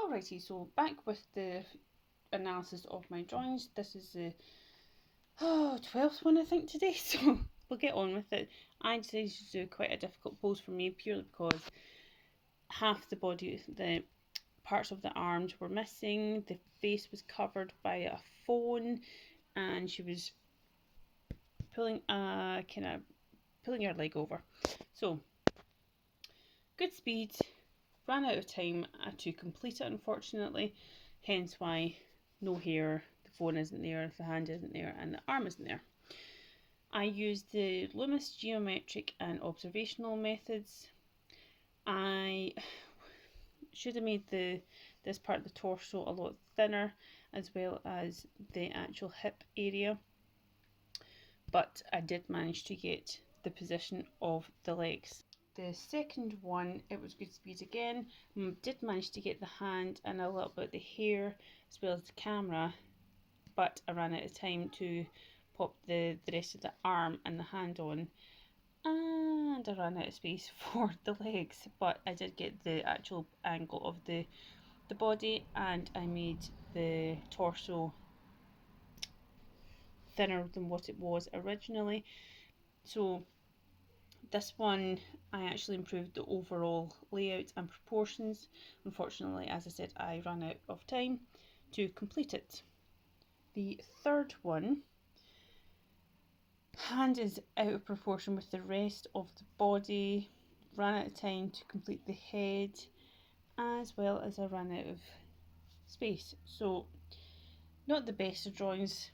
Alrighty, so back with the analysis of my drawings. This is the 12th one I think today, so we'll get on with it. I decided to do quite a difficult pose for me purely because half the body, the parts of the arms were missing, the face was covered by a phone, and she was pulling her leg over. So good speed, ran out of time to complete it unfortunately, hence why no hair, the phone isn't there, the hand isn't there, and the arm isn't there. I used the Loomis geometric and observational methods. I should have made this part of the torso a lot thinner, as well as the actual hip area, but I did manage to get the position of the legs. The second one, it was good speed again. Did manage to get the hand and a little bit of the hair as well as the camera, but I ran out of time to pop the rest of the arm and the hand on, and I ran out of space for the legs, but I did get the actual angle of the body, and I made the torso thinner than what it was originally. So this one, I actually improved the overall layout and proportions. Unfortunately, as I said, I ran out of time to complete it. The third one, hand is out of proportion with the rest of the body, ran out of time to complete the head, as well as I ran out of space. So not the best of drawings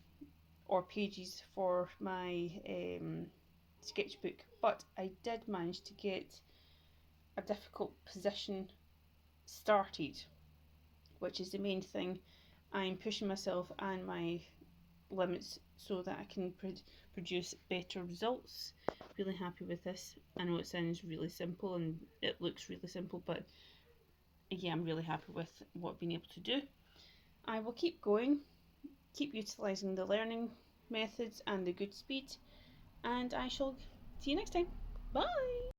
or pages for my sketchbook, but I did manage to get a difficult position started, which is the main thing. I'm pushing myself and my limits so that I can produce better results. Really happy with this. I know it sounds really simple and it looks really simple, but yeah, I'm really happy with what I've been able to do. I will keep going, keep utilising the learning methods and the good speed, and I shall see you next time. Bye!